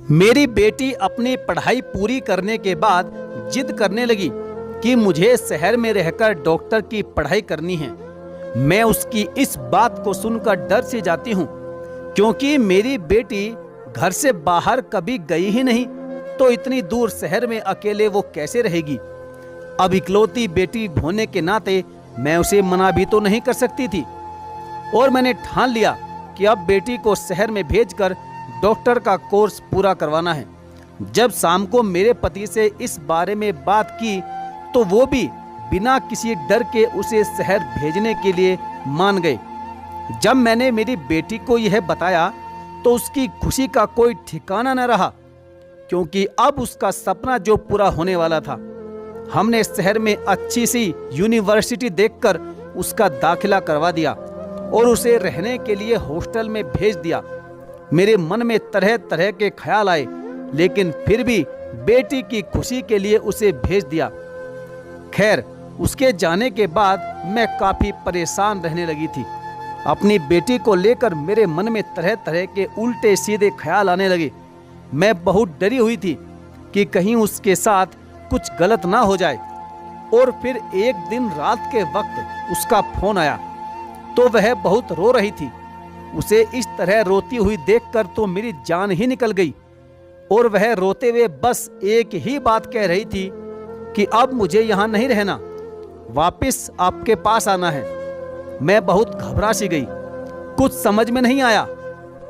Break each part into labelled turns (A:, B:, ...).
A: मेरी बेटी अपनी पढ़ाई पूरी करने के बाद जिद करने लगी कि मुझे शहर में रहकर डॉक्टर की पढ़ाई करनी है। मैं उसकी इस बात को सुनकर डर से जाती हूँ, क्योंकि मेरी बेटी घर से बाहर कभी गई ही नहीं, तो इतनी दूर शहर में अकेले वो कैसे रहेगी। अब इकलौती बेटी होने के नाते मैं उसे मना भी तो नहीं कर सकती थी, और मैंने ठान लिया कि अब बेटी को शहर में भेजकर डॉक्टर का कोर्स पूरा करवाना है। जब शाम को मेरे पति से इस बारे में बात की तो वो भी बिना किसी डर के उसे शहर भेजने के लिए मान गए। जब मैंने मेरी बेटी को यह बताया तो उसकी खुशी का कोई ठिकाना न रहा, क्योंकि अब उसका सपना जो पूरा होने वाला था। हमने शहर में अच्छी सी यूनिवर्सिटी देखकर उसका दाखिला करवा दिया और उसे रहने के लिए हॉस्टल में भेज दिया। मेरे मन में तरह तरह के ख्याल आए, लेकिन फिर भी बेटी की खुशी के लिए उसे भेज दिया। खैर, उसके जाने के बाद मैं काफी परेशान रहने लगी थी। अपनी बेटी को लेकर मेरे मन में तरह तरह के उल्टे सीधे ख्याल आने लगे। मैं बहुत डरी हुई थी कि कहीं उसके साथ कुछ गलत ना हो जाए। और फिर एक दिन रात के वक्त उसका फोन आया तो वह बहुत रो रही थी। उसे इस तरह रोती हुई देखकर तो मेरी जान ही निकल गई, और वह रोते हुए बस एक ही बात कह रही थी कि अब मुझे यहाँ नहीं रहना, वापस आपके पास आना है। मैं बहुत घबरा सी गई। कुछ समझ में नहीं आया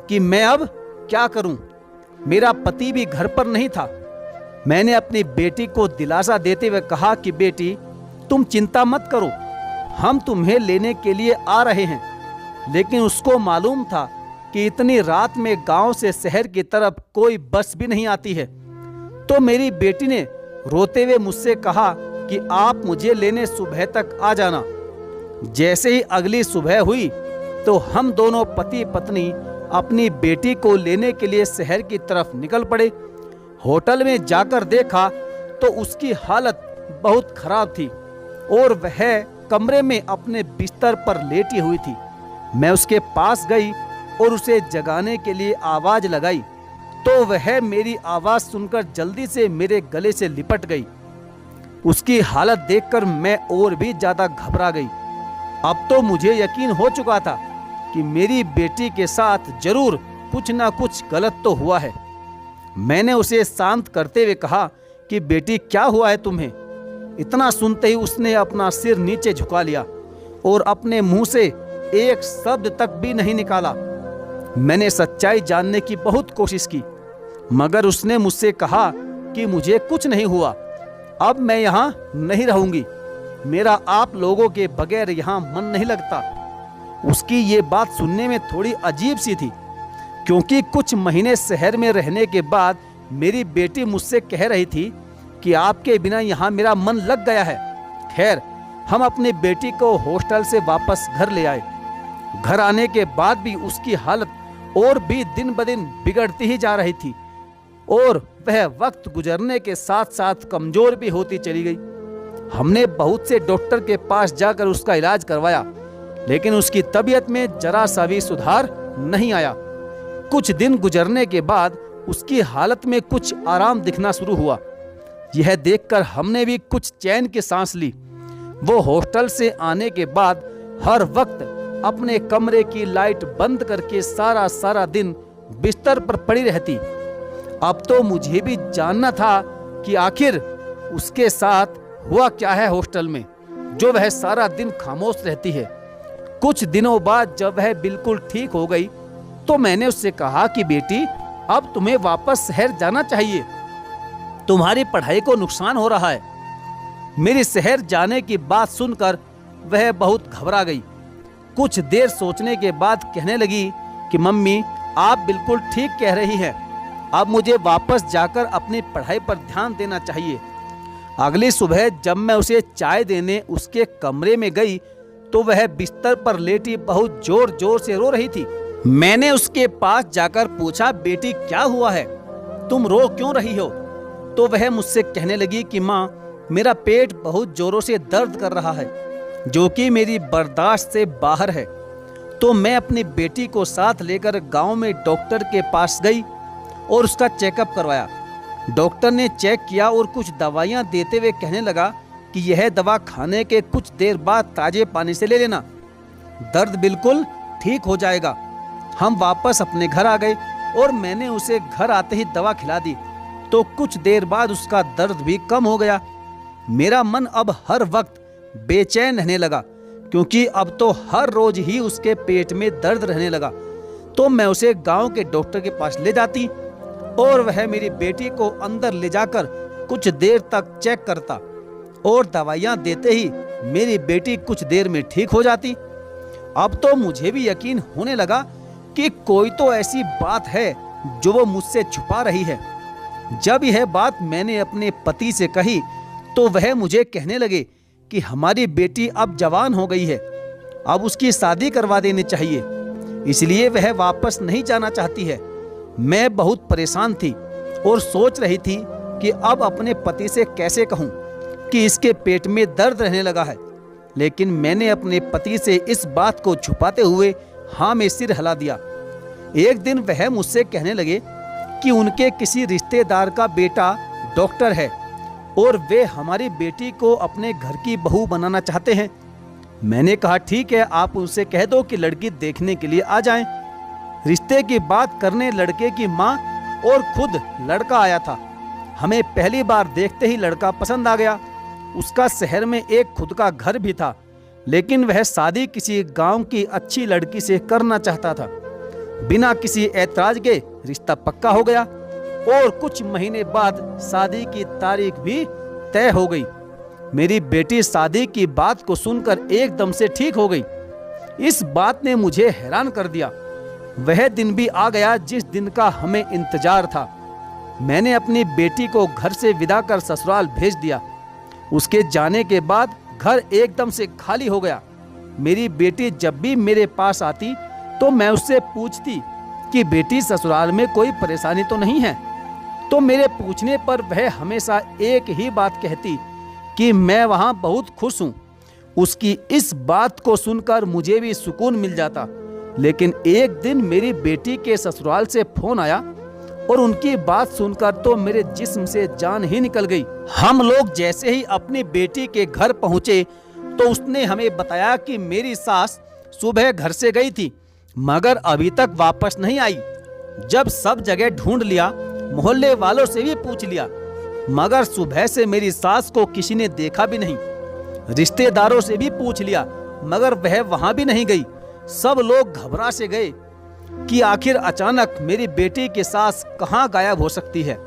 A: कि मैं अब क्या करूं। मेरा पति भी घर पर नहीं था। मैंने अपनी बेटी को दिलासा देते हुए कहा कि बेटी, तुम चिंता मत करो, हम तुम्हें लेने के लिए आ रहे हैं। लेकिन उसको मालूम था कि इतनी रात में गांव से शहर की तरफ कोई बस भी नहीं आती है। तो मेरी बेटी ने रोते हुए मुझसे कहा कि आप मुझे लेने सुबह तक आ जाना। जैसे ही अगली सुबह हुई तो हम दोनों पति पत्नी अपनी बेटी को लेने के लिए शहर की तरफ निकल पड़े। होटल में जाकर देखा तो उसकी हालत बहुत खराब थी और वह कमरे में अपने बिस्तर पर लेटी हुई थी। मैं उसके पास गई और उसे जगाने के लिए आवाज लगाई तो वह मेरी आवाज सुनकर जल्दी से मेरे गले से लिपट गई। उसकी हालत देखकर मैं और भी ज्यादा घबरा गई। अब तो मुझे यकीन हो चुका था कि मेरी बेटी के साथ जरूर कुछ ना कुछ गलत तो हुआ है। मैंने उसे शांत करते हुए कहा कि बेटी, क्या हुआ है तुम्हें? इतना सुनते ही उसने अपना सिर नीचे झुका लिया और अपने मुंह से एक शब्द तक भी नहीं निकाला। मैंने सच्चाई जानने की बहुत कोशिश की, मगर उसने मुझसे कहा कि मुझे कुछ नहीं हुआ, अब मैं यहाँ नहीं रहूंगी, मेरा आप लोगों के बगैर यहाँ मन नहीं लगता। उसकी ये बात सुनने में थोड़ी अजीब सी थी, क्योंकि कुछ महीने शहर में रहने के बाद मेरी बेटी मुझसे कह रही थी कि आपके बिना यहाँ मेरा मन लग गया है। खैर, हम अपनी बेटी को हॉस्टल से वापस घर ले आए। घर आने के बाद भी उसकी हालत और भी दिन ब दिन बिगड़ती ही जा रही थी और वह वक्त गुजरने के साथ साथ कमजोर भी होती चली गई। हमने बहुत से डॉक्टर के पास जाकर उसका इलाज करवाया, लेकिन उसकी तबीयत में जरा सा भी सुधार नहीं आया। कुछ दिन गुजरने के बाद उसकी हालत में कुछ आराम दिखना शुरू हुआ। यह देखकर हमने भी कुछ चैन की सांस ली। वो हॉस्टल से आने के बाद हर वक्त अपने कमरे की लाइट बंद करके सारा दिन बिस्तर पर पड़ी रहती। अब तो मुझे भी जानना था कि आखिर उसके साथ हुआ क्या है हॉस्टल में, जो वह सारा दिन खामोश रहती है। कुछ दिनों बाद जब वह बिल्कुल ठीक हो गई तो मैंने उससे कहा कि बेटी, अब तुम्हें वापस शहर जाना चाहिए, तुम्हारी पढ़ाई को नुकसान हो रहा है। मेरी शहर जाने की बात सुनकर वह बहुत घबरा गई। कुछ देर सोचने के बाद कहने लगी कि मम्मी, आप बिल्कुल ठीक कह रही हैं, अब मुझे वापस जाकर अपनी पढ़ाई पर ध्यान देना चाहिए। अगली सुबह जब मैं उसे चाय देने उसके कमरे में गई तो वह बिस्तर पर लेटी बहुत जोर जोर से रो रही थी। मैंने उसके पास जाकर पूछा, बेटी, क्या हुआ है, तुम रो क्यों रही हो? तो वह मुझसे कहने लगी कि माँ, मेरा पेट बहुत जोरों से दर्द कर रहा है, जो कि मेरी बर्दाश्त से बाहर है। तो मैं अपनी बेटी को साथ लेकर गांव में डॉक्टर के पास गई और उसका चेकअप करवाया। डॉक्टर ने चेक किया और कुछ दवाइयाँ देते हुए कहने लगा कि यह दवा खाने के कुछ देर बाद ताजे पानी से ले लेना, दर्द बिल्कुल ठीक हो जाएगा। हम वापस अपने घर आ गए और मैंने उसे घर आते ही दवा खिला दी तो कुछ देर बाद उसका दर्द भी कम हो गया। मेरा मन अब हर वक्त बेचैन रहने लगा क्योंकि अब तो हर रोज ही उसके पेट में दर्द रहने लगा। तो मैं उसे गांव के डॉक्टर के पास ले जाती और वह मेरी बेटी को अंदर ले जाकर कुछ देर तक चेक करता और दवाइयाँ देते ही मेरी बेटी कुछ देर में ठीक हो जाती। अब तो मुझे भी यकीन होने लगा कि कोई तो ऐसी बात है जो वो मुझसे छुपा रही है। जब यह बात मैंने अपने पति से कही तो वह मुझे कहने लगे कि हमारी बेटी अब जवान हो गई है, अब उसकी शादी करवा देनी चाहिए, इसलिए वह वापस नहीं जाना चाहती है। मैं बहुत परेशान थी और सोच रही थी कि अब अपने पति से कैसे कहूँ कि इसके पेट में दर्द रहने लगा है, लेकिन मैंने अपने पति से इस बात को छुपाते हुए हाँ में सिर हिला दिया। एक दिन वह मुझसे कहने लगे कि उनके किसी रिश्तेदार का बेटा डॉक्टर है और वे हमारी बेटी को अपने घर की बहू बनाना चाहते हैं। मैंने कहा ठीक है, आप उनसे कह दो कि लड़की देखने के लिए आ जाएं। रिश्ते की बात करने लड़के की माँ और खुद लड़का आया था। हमें पहली बार देखते ही लड़का पसंद आ गया। उसका शहर में एक खुद का घर भी था, लेकिन वह शादी किसी गांव की अच्छी लड़की से करना चाहता था। बिना किसी ऐतराज के रिश्ता पक्का हो गया और कुछ महीने बाद शादी की तारीख भी तय हो गई। मेरी बेटी शादी की बात को सुनकर एकदम से ठीक हो गई। इस बात ने मुझे हैरान कर दिया। वह दिन भी आ गया जिस दिन का हमें इंतजार था। मैंने अपनी बेटी को घर से विदा कर ससुराल भेज दिया। उसके जाने के बाद घर एकदम से खाली हो गया। मेरी बेटी जब भी मेरे पास आती तो मैं उससे पूछती कि बेटी ससुराल में कोई परेशानी तो नहीं है, तो मेरे पूछने पर वह हमेशा एक ही बात कहती कि मैं वहाँ बहुत खुश हूँ। उसकी इस बात को सुनकर मुझे भी सुकून मिल जाता। लेकिन एक दिन मेरी बेटी के ससुराल से फोन आया और उनकी बात सुनकर तो मेरे जिस्म से जान ही निकल गई। हम लोग जैसे ही अपनी बेटी के घर पहुँचे तो उसने हमें बताया कि मेरी सास सुबह घर से गई थी मगर अभी तक वापस नहीं आई। जब सब जगह ढूंढ लिया, मोहल्ले वालों से भी पूछ लिया, मगर सुबह से मेरी सास को किसी ने देखा भी नहीं। रिश्तेदारों से भी पूछ लिया मगर वह वहां भी नहीं गई। सब लोग घबरा से गए कि आखिर अचानक मेरी बेटी की सास कहां गायब हो सकती है।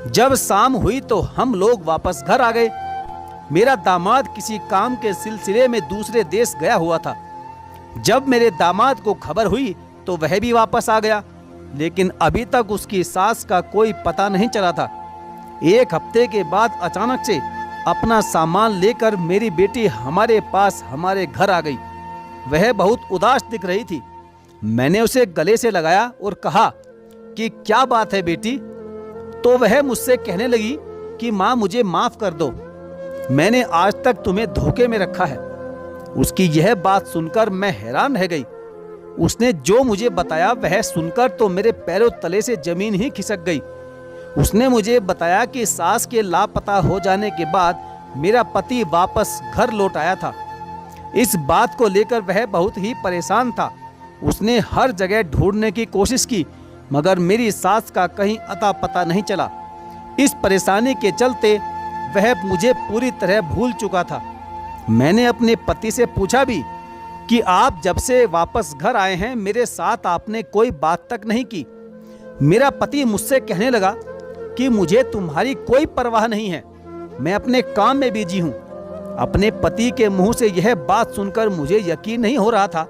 A: जब शाम हुई तो हम लोग वापस घर आ गए। मेरा दामाद किसी काम के सिलसिले में दूसरे देश गया हुआ था। जब मेरे दामाद को खबर हुई तो वह भी वापस आ गया, लेकिन अभी तक उसकी सास का कोई पता नहीं चला था। एक हफ्ते के बाद अचानक से अपना सामान लेकर मेरी बेटी हमारे पास हमारे घर आ गई। वह बहुत उदास दिख रही थी। मैंने उसे गले से लगाया और कहा कि क्या बात है बेटी? तो वह मुझसे कहने लगी कि माँ मुझे माफ कर दो, मैंने आज तक तुम्हें धोखे में रखा है। उसकी यह बात सुनकर मैं हैरान रह गई। उसने जो मुझे बताया वह सुनकर तो मेरे पैरों तले से जमीन ही खिसक गई। उसने मुझे बताया कि सास के लापता हो जाने के बाद मेरा पति वापस घर लौट आया था। इस बात को लेकर वह बहुत ही परेशान था। उसने हर जगह ढूंढने की कोशिश की मगर मेरी सास का कहीं अता पता नहीं चला। इस परेशानी के चलते वह मुझे पूरी तरह भूल चुका था। मैंने अपने पति से पूछा भी कि आप जब से वापस घर आए हैं मेरे साथ आपने कोई बात तक नहीं की। मेरा पति मुझसे कहने लगा कि मुझे तुम्हारी कोई परवाह नहीं है, मैं अपने काम में बिजी हूँ। अपने पति के मुंह से यह बात सुनकर मुझे यकीन नहीं हो रहा था,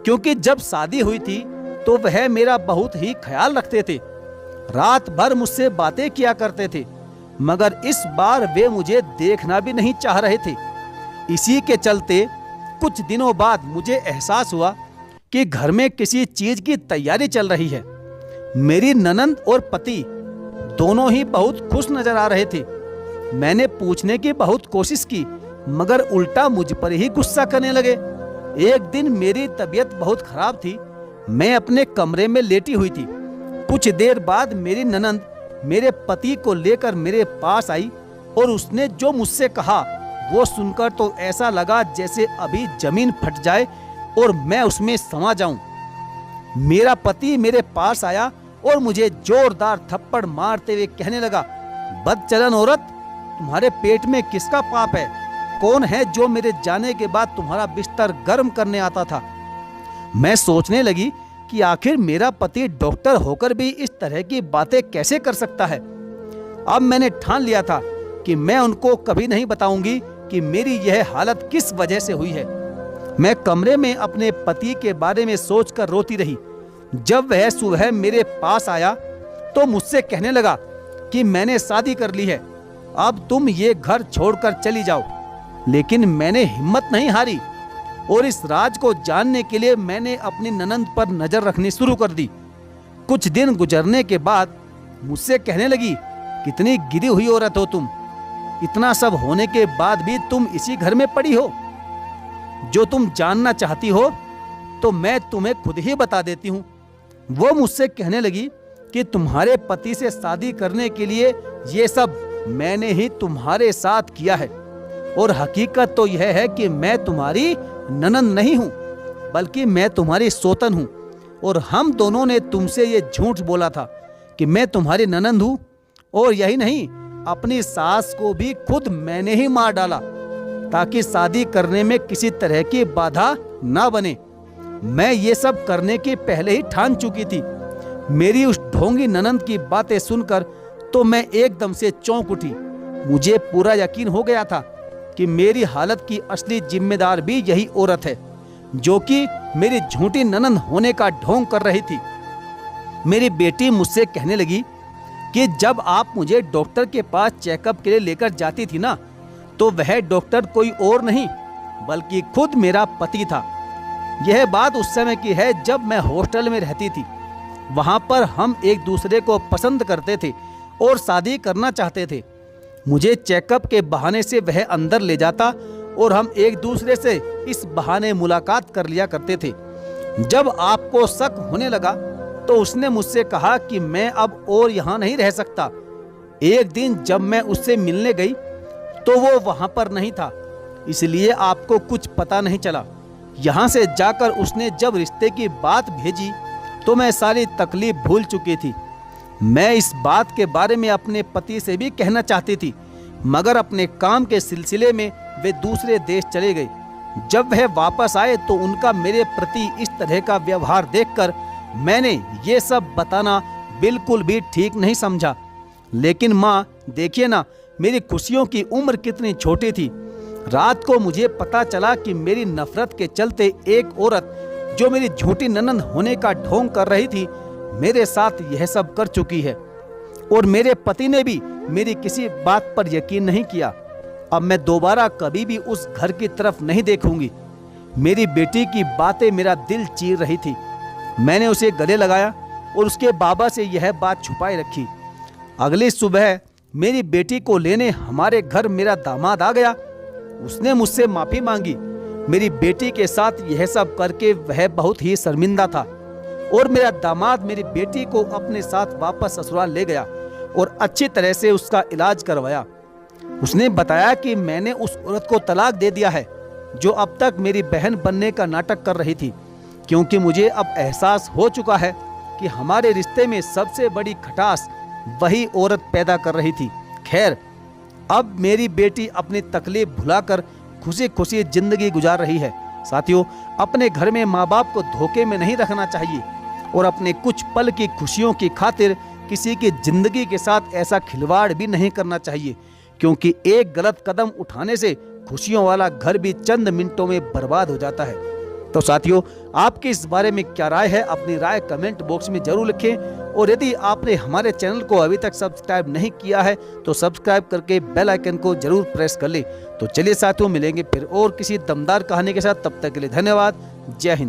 A: क्योंकि जब शादी हुई थी तो वह मेरा बहुत ही ख्याल रखते थे, रात भर मुझसे बातें किया करते थे, मगर इस बार वे मुझे देखना भी नहीं चाह रहे थे। इसी के चलते कुछ दिनों बाद मुझे एहसास हुआ कि घर में किसी चीज की तैयारी चल रही है। मेरी ननंद और पति दोनों ही बहुत खुश नजर आ रहे थे। मैंने पूछने की बहुत कोशिश की मगर उल्टा मुझ पर ही गुस्सा करने लगे। एक दिन मेरी तबीयत बहुत खराब थी। मैं अपने कमरे में लेटी हुई थी कुछ देर बाद मेरी ननंद मेरे पति को लेकर मेरे पास आई और उसने जो मुझसे कहा वो सुनकर तो ऐसा लगा जैसे अभी जमीन फट जाए और मैं उसमें समा जाऊं। मेरा पति मेरे पास आया और मुझे जोरदार थप्पड़ मारते हुए कहने लगा, बदचलन औरत, तुम्हारे पेट में किसका पाप है? कौन है जो मेरे जाने के बाद तुम्हारा बिस्तर गर्म करने आता था? मैं सोचने लगी कि आखिर मेरा पति डॉक्टर होकर भी इस तरह की बातें कैसे कर सकता है। अब मैंने ठान लिया था कि मैं उनको कभी नहीं बताऊंगी कि मेरी यह हालत किस वजह से हुई है। मैं कमरे में अपने पति के बारे में सोचकर रोती रही। जब वह सुबह मेरे पास आया तो मुझसे कहने लगा कि मैंने शादी कर ली है, अब तुम ये घर छोड़कर चली जाओ। लेकिन मैंने हिम्मत नहीं हारी और इस राज को जानने के लिए मैंने अपनी ननंद पर नजर रखनी शुरू कर दी। कुछ दिन गुजरने के बाद मुझसे कहने लगी, कितनी गिरी हुई औरत हो तुम, इतना सब होने के बाद भी तुम इसी घर में पड़ी हो। जो तुम जानना चाहती हो तो मैं तुम्हें खुद ही बता देती हूँ। वो मुझसे कहने लगी कि तुम्हारे पति से शादी करने के लिए ये सब मैंने ही तुम्हारे साथ किया है और हकीकत तो यह है कि मैं तुम्हारी ननंद नहीं हूँ, बल्कि मैं तुम्हारी सौतन हूँ और हम दोनों ने तुमसे ये झूठ बोला था कि मैं तुम्हारी ननंद हूँ। और यही नहीं, अपनी सास को भी खुद मैंने ही मार डाला ताकि शादी करने में किसी तरह की बाधा ना बने। मैं ये सब करने के पहले ही ठान चुकी थी। मेरी उस ढोंगी ननंद की बातें सुनकर तो मैं एकदम से चौंक उठी। मुझे पूरा यकीन हो गया था कि मेरी हालत की असली जिम्मेदार भी यही औरत है जो कि मेरी झूठी ननंद होने का ढोंग कर रही थी। मेरी बेटी मुझसे कहने लगी कि जब आप मुझे डॉक्टर के पास चेकअप के लिए लेकर जाती थी ना, तो वह डॉक्टर कोई और नहीं बल्कि खुद मेरा पति था। यह बात उस समय की है जब मैं हॉस्टल में रहती थी। वहां पर हम एक दूसरे को पसंद करते थे और शादी करना चाहते थे। मुझे चेकअप के बहाने से वह अंदर ले जाता और हम एक दूसरे से इस बहाने मुलाकात कर लिया करते थे। जब आपको शक होने लगा तो उसने मुझसे कहा कि मैं अब और यहाँ नहीं रह सकता। एक दिन जब मैं उससे मिलने गई तो वो वहाँ पर नहीं था, इसलिए आपको कुछ पता नहीं चला। यहाँ से जाकर उसने जब रिश्ते की बात भेजी तो मैं सारी तकलीफ भूल चुकी थी। मैं इस बात के बारे में अपने पति से भी कहना चाहती थी, मगर अपने काम के सिलसिले में वे दूसरे देश चले गए। जब वह वापस आए तो उनका मेरे प्रति इस तरह का व्यवहार देखकर मैंने ये सब बताना बिल्कुल भी ठीक नहीं समझा। लेकिन माँ, देखिए ना, मेरी खुशियों की उम्र कितनी छोटी थी। रात को मुझे पता चला कि मेरी नफरत के चलते एक औरत जो मेरी झूठी ननंद होने का ढोंग कर रही थी मेरे साथ यह सब कर चुकी है और मेरे पति ने भी मेरी किसी बात पर यकीन नहीं किया। अब मैं दोबारा कभी भी उस घर की तरफ नहीं देखूंगी। मेरी बेटी की बातें मेरा दिल चीर रही थी। मैंने उसे गले लगाया और उसके बाबा से यह बात छुपाए रखी। अगली सुबह मेरी बेटी को लेने हमारे घर मेरा दामाद आ गया। उसने मुझसे माफी मांगी। मेरी बेटी के साथ यह सब करके वह बहुत ही शर्मिंदा था और मेरा दामाद मेरी बेटी को अपने साथ वापस ससुराल ले गया और अच्छी तरह से उसका इलाज करवाया। उसने बताया कि मैंने उस औरत को तलाक दे दिया है जो अब तक मेरी बहन बनने का नाटक कर रही थी, क्योंकि मुझे अब एहसास हो चुका है कि हमारे रिश्ते में सबसे बड़ी खटास वही औरत पैदा कर रही थी। खैर, अब मेरी बेटी अपनी तकलीफ भुलाकर खुशी खुशी जिंदगी गुजार रही है। साथियों, अपने घर में माँ बाप को धोखे में नहीं रखना चाहिए और अपने कुछ पल की खुशियों की खातिर किसी की जिंदगी के साथ ऐसा खिलवाड़ भी नहीं करना चाहिए, क्योंकि एक गलत कदम उठाने से खुशियों वाला घर भी चंद मिनटों में बर्बाद हो जाता है। तो साथियों, आपकी इस बारे में क्या राय है? अपनी राय कमेंट बॉक्स में जरूर लिखें और यदि आपने हमारे चैनल को अभी तक सब्सक्राइब नहीं किया है तो सब्सक्राइब करके बेल आइकन को जरूर प्रेस कर लें। तो चलिए साथियों, मिलेंगे फिर और किसी दमदार कहानी के साथ। तब तक के लिए धन्यवाद। जय हिंद।